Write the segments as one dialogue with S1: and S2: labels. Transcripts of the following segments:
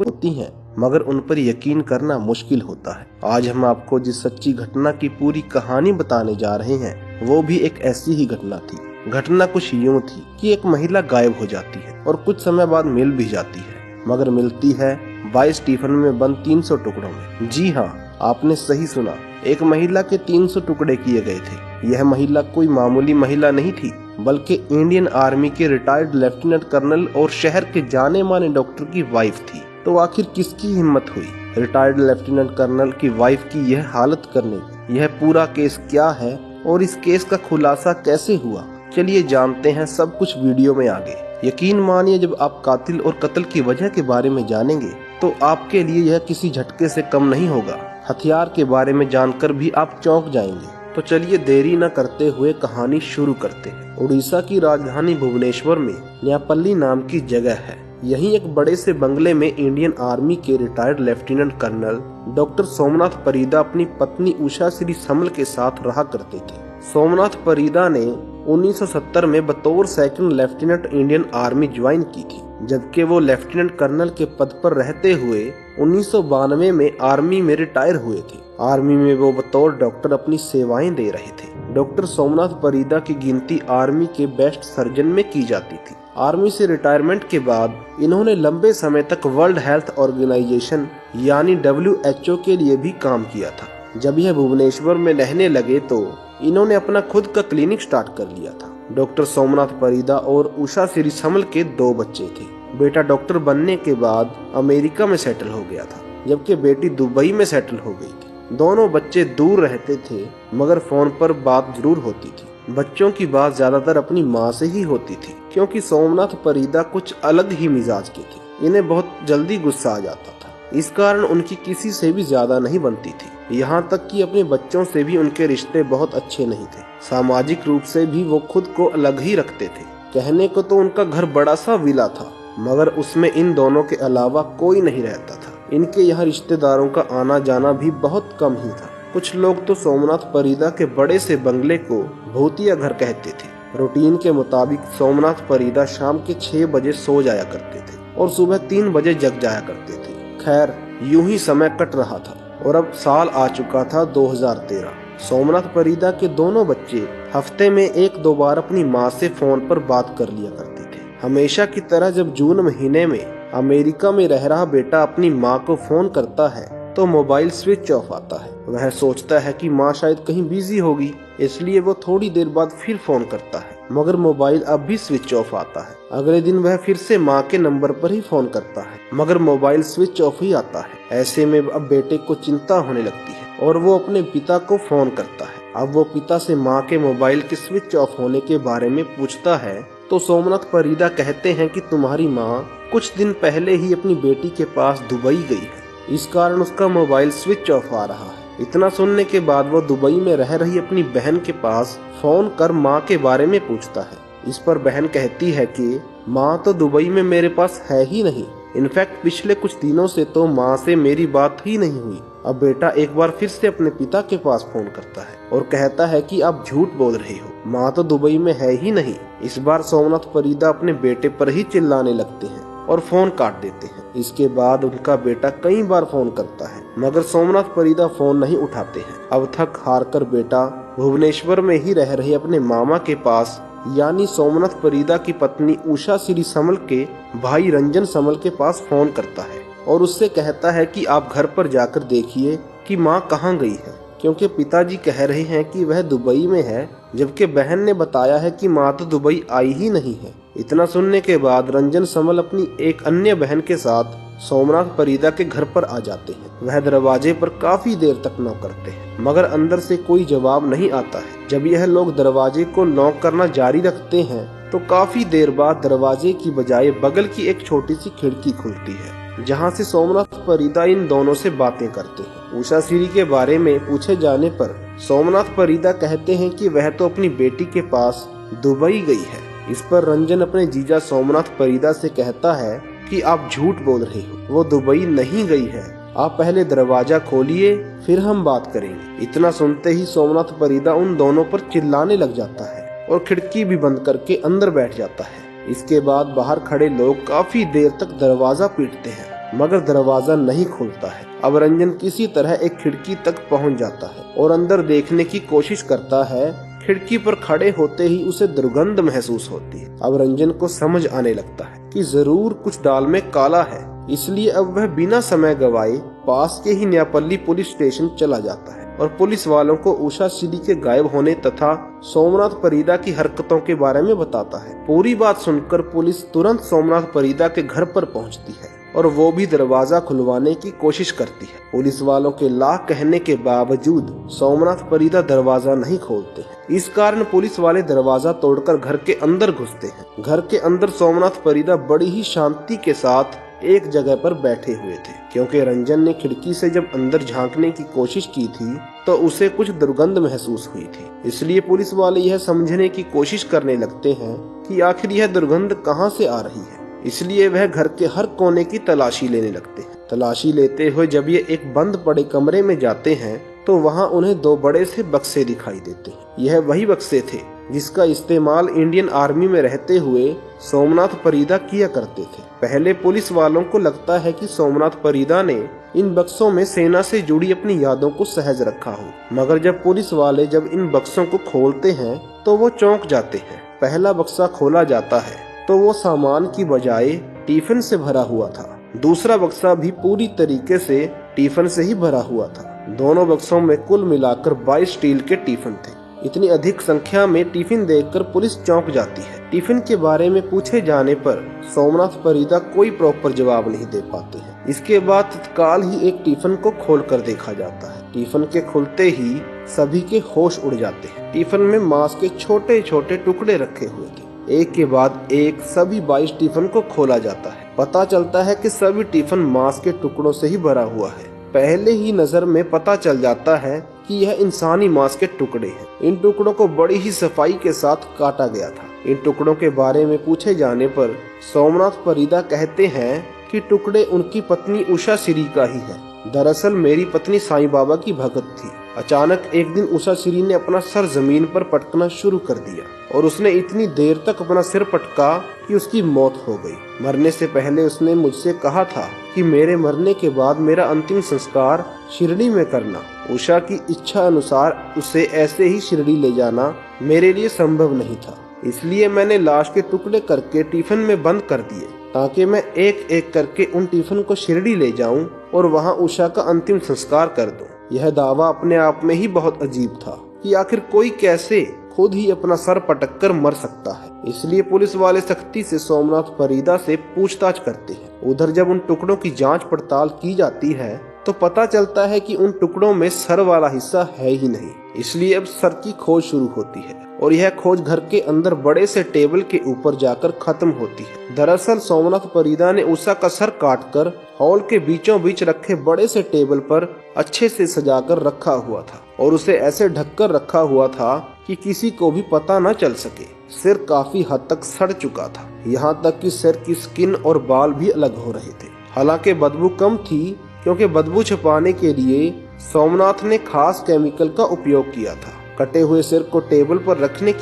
S1: कुछ होती हैं, मगर उन पर यकीन करना मुश्किल होता है। आज हम आपको जिस सच्ची घटना की पूरी कहानी बताने जा रहे हैं, वो भी एक ऐसी ही घटना थी। घटना कुछ यूं थी कि एक महिला गायब हो जाती है और कुछ समय बाद मिल भी जाती है, मगर मिलती है 22 टिफिन में बंद 300 टुकड़ों में। जी हाँ, आपने सही सुना, एक महिला के 300 टुकड़े किए गए थे। यह महिला कोई मामूली महिला नहीं थी, बल्कि इंडियन आर्मी के रिटायर्ड लेफ्टिनेंट कर्नल और शहर के जाने माने डॉक्टर की वाइफ थी। तो आखिर किसकी हिम्मत हुई रिटायर्ड लेफ्टिनेंट कर्नल की वाइफ की यह हालत करने की? यह पूरा केस क्या है और इस केस का खुलासा कैसे हुआ, चलिए जानते हैं सब कुछ वीडियो में आगे। यकीन मानिए, जब आप कातिल और कत्ल की वजह के बारे में जानेंगे तो आपके लिए यह किसी झटके से कम नहीं होगा। हथियार के बारे में जानकर भी आप चौंक जाएंगे। तो चलिए देरी न करते हुए कहानी शुरू करते हैं। उड़ीसा की राजधानी भुवनेश्वर में न्यापल्ली नाम की जगह है। यहीं एक बड़े से बंगले में इंडियन आर्मी के retired lieutenant colonel doctor Somnath Parida अपनी पत्नी उषा श्री समल के साथ रहा करते थे। सोमनाथ परीदा ने 1970 में बतौर second lieutenant Indian army join की थी, जबकि वो लेफ्टिनेंट कर्नल के पद पर रहते हुए 1992 में आर्मी में रिटायर हुए थे। आर्मी में वो बतौर डॉक्टर अपनी सेवाएं दे रहे थे। डॉक्टर सोमनाथ परीदा की गिनती आर्मी के बेस्ट सर्जन में की जाती थी। आर्मी से रिटायरमेंट के बाद इन्होंने लंबे समय तक वर्ल्ड हेल्थ ऑर्गेनाइजेशन यानी WHO के लिए भी काम किया था। जब यह भुवनेश्वर में रहने लगे तो इन्होंने अपना खुद का क्लिनिक स्टार्ट कर लिया था। डॉक्टर सोमनाथ परीदा और उषा श्री समल के 2 बच्चे थे। बेटा डॉक्टर बनने के बाद अमेरिका में सेटल हो गया था, जबकि बेटी दुबई में सेटल हो गई थी। दोनों बच्चे दूर रहते थे, मगर फोन पर बात जरूर होती थी। बच्चों की बात ज्यादातर अपनी माँ से ही होती थी, क्योंकि सोमनाथ परीदा कुछ अलग ही मिजाज के थे। इन्हें बहुत जल्दी गुस्सा आ जाता था, इस कारण उनकी किसी से भी ज्यादा नहीं बनती थी। यहाँ तक कि अपने बच्चों से भी उनके रिश्ते बहुत अच्छे नहीं थे। सामाजिक रूप से भी वो खुद को अलग ही रखते थे। कहने को तो उनका घर बड़ा सा विला था, मगर उसमें इन दोनों के अलावा कोई नहीं रहता था। इनके यहाँ रिश्तेदारों का आना जाना भी बहुत कम ही था। कुछ लोग तो सोमनाथ परीदा के बड़े से बंगले को भूतिया घर कहते थे। रूटीन के मुताबिक सोमनाथ परीदा शाम के 6 बजे सो जाया करते थे और सुबह 3 बजे जग जाया करते थे। खैर, यूं ही समय कट रहा था और अब साल आ चुका था 2013। सोमनाथ परीदा के दोनों बच्चे हफ्ते में 1-2 बार अपनी माँ से फोन पर बात कर लिया करते थे। हमेशा की तरह जब जून महीने में अमेरिका में रह रहा बेटा अपनी माँ को फोन करता है तो मोबाइल स्विच ऑफ आता है। वह सोचता है कि माँ शायद कहीं बिजी होगी, इसलिए वो थोड़ी देर बाद फिर फोन करता है, मगर मोबाइल अब भी स्विच ऑफ आता है। अगले दिन वह फिर से माँ के नंबर पर ही फोन करता है, मगर मोबाइल स्विच ऑफ ही आता है। ऐसे में अब बेटे को चिंता होने लगती है और वो अपने पिता को फोन करता है। अब वो पिता से माँ के मोबाइल के स्विच ऑफ होने के बारे में पूछता है तो सोमनाथ परीदा कहते हैं कि तुम्हारी माँ कुछ दिन पहले ही अपनी बेटी के पास दुबई गई है, इस कारण उसका मोबाइल स्विच ऑफ आ रहा है। इतना सुनने के बाद वो दुबई में रह रही अपनी बहन के पास फोन कर माँ के बारे में पूछता है। इस पर बहन कहती है कि माँ तो दुबई में मेरे पास है ही नहीं। इनफैक्ट पिछले कुछ दिनों से तो माँ से मेरी बात ही नहीं हुई। अब बेटा एक बार फिर से अपने पिता के पास फोन करता है और कहता है कि आप झूठ बोल रहे हो, माँ तो दुबई में है ही नहीं। इस बार सोमनाथ परीदा अपने बेटे पर ही चिल्लाने लगते हैं और फोन काट देते हैं। इसके बाद उनका बेटा कई बार फोन करता है, मगर सोमनाथ परीदा फोन नहीं उठाते हैं। अब थक हार कर बेटा भुवनेश्वर में ही रह रहे अपने मामा के पास यानी सोमनाथ परीदा की पत्नी उषा श्री समल के भाई रंजन समल के पास फोन करता है और उससे कहता है कि आप घर पर जाकर देखिए कि माँ कहाँ गई है, क्योंकि पिताजी कह रहे हैं कि वह दुबई में है, जबकि बहन ने बताया है कि माँ तो दुबई आई ही नहीं है। इतना सुनने के बाद रंजन समल अपनी एक अन्य बहन के साथ सोमनाथ परीदा के घर पर आ जाते हैं। वह दरवाजे पर काफी देर तक नॉक करते हैं, मगर अंदर से कोई जवाब नहीं आता है। जब यह लोग दरवाजे को नॉक करना जारी रखते हैं तो काफी देर बाद दरवाजे की बजाय बगल की एक छोटी सी खिड़की खुलती है, जहां से सोमनाथ परीदा इन दोनों से बातें करते हैं। उषा श्री के बारे में पूछे जाने पर सोमनाथ परीदा कहते हैं कि वह तो अपनी बेटी के पास दुबई गई है। इस पर रंजन अपने जीजा सोमनाथ परीदा से कहता है कि आप झूठ बोल रहे हो, वो दुबई नहीं गई है, आप पहले दरवाजा खोलिए फिर हम बात करेंगे। इतना सुनते ही सोमनाथ परीदा उन दोनों पर चिल्लाने लग जाता है और खिड़की भी बंद करके अंदर बैठ जाता है। इसके बाद बाहर खड़े लोग काफी देर तक दरवाजा पीटते हैं, मगर दरवाजा नहीं खुलता है। अब रंजन किसी तरह एक खिड़की तक पहुंच जाता है और अंदर देखने की कोशिश करता है। खिड़की पर खड़े होते ही उसे दुर्गंध महसूस होती है। अब रंजन को समझ आने लगता है कि जरूर कुछ दाल में काला है, इसलिए अब वह बिना समय गवाए पास के ही न्यापल्ली पुलिस स्टेशन चला जाता है और पुलिस वालों को उषा श्री के गायब होने तथा सोमनाथ परिदा की हरकतों के बारे में बताता है। पूरी बात सुनकर पुलिस तुरंत सोमनाथ परिदा के घर पर पहुंचती है और वो भी दरवाजा खुलवाने की कोशिश करती है। पुलिस वालों के लाख कहने के बावजूद सोमनाथ परिदा दरवाजा नहीं खोलते हैं। इस कारण पुलिस वाले दरवाजा तोड़कर घर के अंदर घुसते हैं। घर के अंदर सोमनाथ परिदा बड़ी ही शांति के साथ एक जगह पर बैठे हुए थे, क्योंकि रंजन ने खिड़की से जब अंदर झांकने की कोशिश की थी तो उसे कुछ दुर्गंध महसूस हुई थी। इसलिए पुलिस वाले यह समझने की कोशिश करने लगते हैं कि आखिर यह दुर्गंध कहां से आ रही है। इसलिए वह घर के हर कोने की तलाशी लेने लगते हैं। तलाशी लेते हुए जब ये एक बंद पड़े कमरे में जाते हैं तो वहां उन्हें दो बड़े से बक्से दिखाई देते हैं। यह वही बक्से थे जिसका इस्तेमाल इंडियन आर्मी में रहते हुए सोमनाथ परिदा किया करते थे। पहले पुलिस वालों को लगता है कि सोमनाथ परिदा ने इन बक्सों में सेना से जुड़ी अपनी यादों को सहज रखा हो, मगर जब पुलिस वाले जब इन बक्सों को खोलते हैं तो वो चौंक जाते हैं। पहला बक्सा खोला जाता है तो वो सामान की बजाय टिफिन से भरा हुआ था। दूसरा बक्सा भी पूरी तरीके से टिफिन से ही भरा हुआ था। दोनों बक्सों में कुल मिलाकर 22 स्टील के टिफिन थे। इतनी अधिक संख्या में टिफिन देखकर पुलिस चौंक जाती है। टिफिन के बारे में पूछे जाने पर सोमनाथ परिदा कोई प्रॉपर जवाब नहीं दे पाते हैं। इसके बाद तत्काल ही एक टिफिन को खोलकर देखा जाता है। टिफिन के खुलते ही सभी के होश उड़ जाते हैं। टिफिन में मांस के छोटे छोटे टुकड़े रखे हुए थे। एक के बाद एक सभी 22 टिफिन को खोला जाता है। पता चलता है कि सभी टिफिन मांस के टुकड़ों से ही भरा हुआ है। पहले ही नजर में पता चल जाता है कि यह इंसानी मांस के टुकड़े हैं। इन टुकड़ों को बड़ी ही सफाई के साथ काटा गया था। इन टुकड़ों के बारे में पूछे जाने पर सोमनाथ परिदा कहते हैं कि टुकड़े उनकी पत्नी उषा श्री का ही है। दरअसल मेरी पत्नी साईं बाबा की भगत थी। अचानक एक दिन उषा श्री ने अपना सर जमीन पर पटकना शुरू कर दिया और उसने इतनी देर तक अपना सिर पटका कि उसकी मौत हो गई। मरने से पहले उसने मुझसे कहा था कि मेरे मरने के बाद मेरा अंतिम संस्कार शिरडी में करना। उषा की इच्छा अनुसार उसे ऐसे ही शिरडी ले जाना मेरे लिए संभव नहीं था, इसलिए मैंने लाश के टुकड़े करके टिफिन में बंद कर दिए ताकि मैं एक एक करके उन टिफिन को शिरडी ले जाऊं और वहां उषा का अंतिम संस्कार कर दूं। यह दावा अपने आप में ही बहुत अजीब था कि आखिर कोई कैसे खुद ही अपना सर पटक कर मर सकता है। इसलिए पुलिस वाले सख्ती से सोमनाथ परिदा से पूछताछ करते हैं। उधर जब उन टुकड़ों की जांच पड़ताल की जाती है तो पता चलता है कि उन टुकड़ों में सर वाला हिस्सा है ही नहीं। इसलिए अब सर की खोज शुरू होती है और यह खोज घर के अंदर बड़े से टेबल के ऊपर जाकर खत्म होती है। दरअसल सोमनाथ परिदा ने उषा का सर काटकर हॉल के बीचों बीच रखे बड़े से टेबल पर अच्छे से सजाकर रखा हुआ था और उसे ऐसे ढककर रखा हुआ था कि किसी को भी पता न चल सके। सिर काफी हद तक सड़ चुका था, यहाँ तक कि सिर की स्किन और बाल भी अलग हो रहे थे। हालांकि बदबू कम थी, क्योंकि बदबू छुपाने के लिए सोमनाथ ने खास केमिकल का उपयोग किया था। कटे हुए सिर को टेबल पर रखने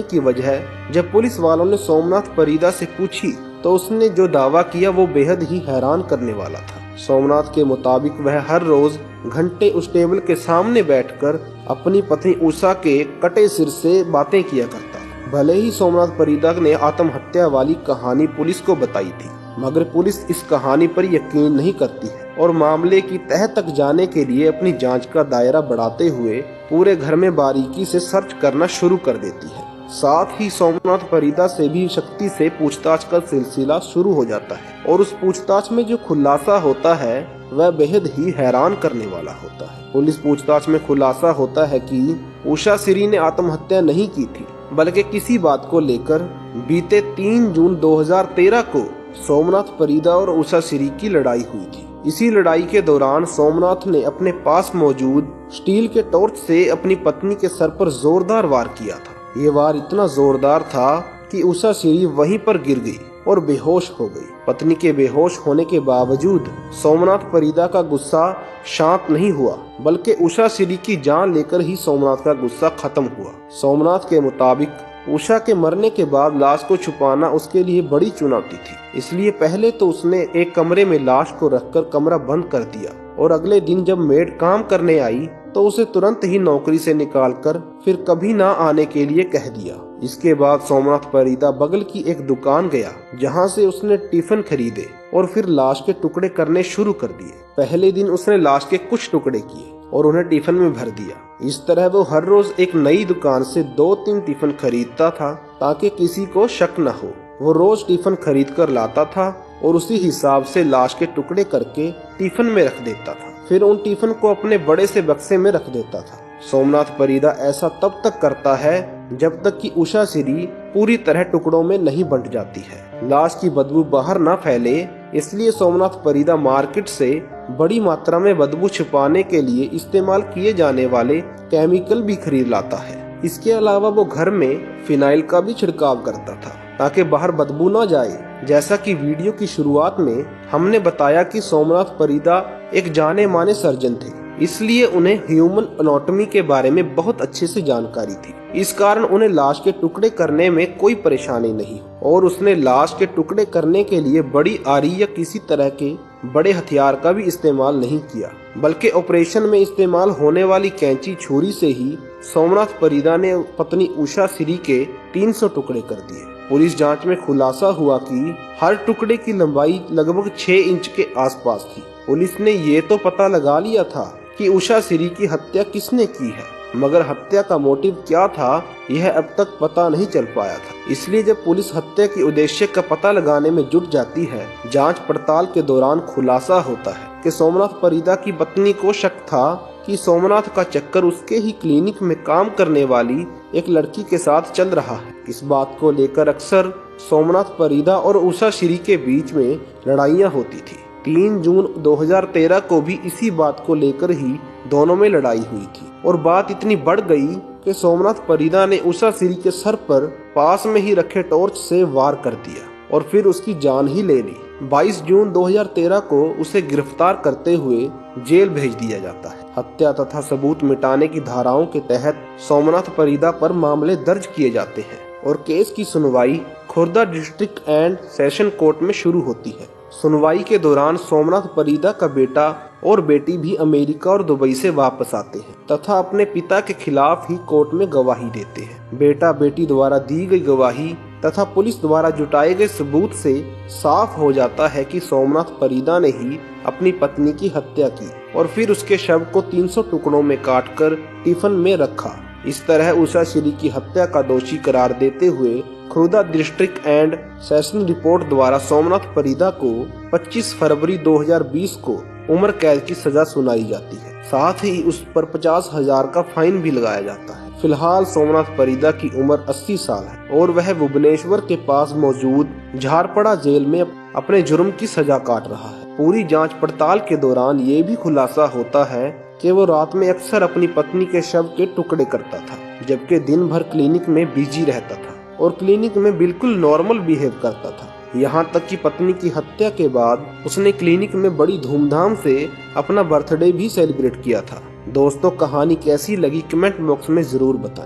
S1: की वजह जब पुलिस वालों ने सोमनाथ परिदा से पूछी तो उसने जो दावा किया वो बेहद ही हैरान करने वाला था। सोमनाथ के मुताबिक वह हर रोज घंटे उस टेबल के सामने बैठकर अपनी पत्नी उषा के कटे सिर से बातें किया करता। भले ही सोमनाथ परिदा ने आत्महत्या वाली कहानी पुलिस को बताई थी, मगर पुलिस इस कहानी पर यकीन नहीं करती है और मामले की तह तक जाने के लिए अपनी जांच का दायरा बढ़ाते हुए पूरे घर में बारीकी से सर्च करना शुरू कर देती है। साथ ही सोमनाथ परिदा से भी सख्ती से पूछताछ का सिलसिला शुरू हो जाता है और उस पूछताछ में जो खुलासा होता है वह बेहद ही हैरान करने वाला होता है। पुलिस पूछताछ में खुलासा होता है कि उषा श्री ने आत्महत्या नहीं की थी, बल्कि किसी बात को लेकर बीते 3 जून 2013 को सोमनाथ परिदा और उषा श्री की लड़ाई हुई थी। इसी लड़ाई के दौरान सोमनाथ ने अपने पास मौजूद स्टील के टॉर्च से अपनी पत्नी के सर पर जोरदार वार किया था। ये वार इतना जोरदार था कि उषा श्री वहीं पर गिर गई और बेहोश हो गई। पत्नी के बेहोश होने के बावजूद सोमनाथ परिदा का गुस्सा शांत नहीं हुआ, बल्कि उषा श्री की जान लेकर ही सोमनाथ का गुस्सा खत्म हुआ। सोमनाथ के मुताबिक उषा के मरने के बाद लाश को छुपाना उसके लिए बड़ी चुनौती थी। इसलिए पहले तो उसने एक कमरे में लाश को रखकर कमरा बंद कर दिया और अगले दिन जब मेड काम करने आई तो उसे तुरंत ही नौकरी से निकालकर फिर कभी ना आने के लिए कह दिया। इसके बाद सोमनाथ परिदा बगल की एक दुकान गया जहां से उसने टिफिन खरीदे और फिर लाश के टुकड़े करने शुरू कर दिए। पहले दिन उसने लाश के कुछ टुकड़े किए और उन्हें टिफिन में भर दिया। इस तरह वो हर रोज एक नई दुकान से 2-3 टिफिन खरीदता था ताकि किसी को शक न हो। वो रोज टिफिन खरीद कर लाता था और उसी हिसाब से लाश के टुकड़े करके टिफिन में रख देता था। फिर उन टिफिन को अपने बड़े से बक्से में रख देता था। सोमनाथ परिदा ऐसा तब तक करता है जब तक कि उषा सिरी पूरी तरह टुकड़ों में नहीं बंट जाती है। लाश की बदबू बाहर ना फैले इसलिए सोमनाथ परिदा मार्केट से बड़ी मात्रा में बदबू छुपाने के लिए इस्तेमाल किए जाने वाले केमिकल भी खरीद लाता है। इसके अलावा वो घर में फिनाइल का भी छिड़काव करता था ताकि बाहर बदबू ना जाए। जैसा कि वीडियो की शुरुआत में हमने बताया कि सोमनाथ परिदा एक जाने माने सर्जन थे, इसलिए उन्हें ह्यूमन एनाटॉमी के बारे में बहुत अच्छे से जानकारी थी। इस कारण उन्हें लाश के टुकड़े करने में कोई परेशानी नहीं और उसने लाश के टुकड़े करने के लिए बड़ी आरी या किसी तरह के बड़े हथियार का भी इस्तेमाल नहीं किया, बल्कि ऑपरेशन में इस्तेमाल होने वाली कैंची छुरी से ही सोमनाथ परिदा ने पत्नी उषा सिरी के 300 टुकड़े कर दिए। पुलिस जांच में खुलासा हुआ कि हर टुकड़े की लंबाई लगभग 6 इंच के आसपास थी। पुलिस ने ये तो पता लगा लिया था कि उषा सिरी की हत्या किसने की है, मगर हत्या का मोटिव क्या था यह अब तक पता नहीं चल पाया था। इसलिए जब पुलिस हत्या के उद्देश्य का पता लगाने में जुट जाती है, जांच पड़ताल के दौरान खुलासा होता है कि सोमनाथ परिदा की पत्नी को शक था कि सोमनाथ का चक्कर उसके ही क्लिनिक में काम करने वाली एक लड़की के साथ चल रहा है। इस बात को लेकर अक्सर सोमनाथ परिदा और उषा सिरी के बीच में लड़ाइयाँ होती थी। 3 जून 2013 को भी इसी बात को लेकर ही दोनों में लड़ाई हुई थी और बात इतनी बढ़ गई कि सोमनाथ परिदा ने उषा सिरी के सर पर पास में ही रखे टॉर्च से वार कर दिया और फिर उसकी जान ही ले ली। 22 जून 2013 को उसे गिरफ्तार करते हुए जेल भेज दिया जाता है। हत्या तथा सबूत मिटाने की धाराओं के तहत सोमनाथ परिदा पर मामले दर्ज किए जाते हैं और केस की सुनवाई Khurda district and session court में शुरू होती है। सुनवाई के दौरान सोमनाथ परिदा का बेटा और बेटी भी अमेरिका और दुबई से वापस आते हैं तथा अपने पिता के खिलाफ ही कोर्ट में गवाही देते हैं। बेटा बेटी द्वारा दी गई गवाही तथा पुलिस द्वारा जुटाए गए सबूत से साफ हो जाता है कि सोमनाथ परिदा ने ही अपनी पत्नी की हत्या की और फिर उसके शव को 300 टुकड़ों में काटकर टिफिन में रखा। इस तरह उषा सिरी की हत्या का दोषी करार देते हुए Khurda district and session report द्वारा सोमनाथ परिदा को 25 फरवरी 2020 को उम्र कैद की सजा सुनाई जाती है। साथ ही उस पर 50,000 का फाइन भी लगाया जाता है। फिलहाल सोमनाथ परिदा की उम्र 80 साल है और वह भुवनेश्वर के पास मौजूद झारपड़ा जेल में अपने जुर्म की सजा काट रहा है। पूरी जांच पड़ताल के दौरान ये भी खुलासा होता है कि वो रात में अक्सर अपनी पत्नी के शव के टुकड़े करता था, जबकि दिन भर क्लिनिक में बिजी रहता था और क्लिनिक में बिल्कुल नॉर्मल बिहेव करता था। यहाँ तक कि पत्नी की हत्या के बाद उसने क्लिनिक में बड़ी धूमधाम से अपना बर्थडे भी सेलिब्रेट किया था। दोस्तों, कहानी कैसी लगी कमेंट बॉक्स में जरूर बताएं।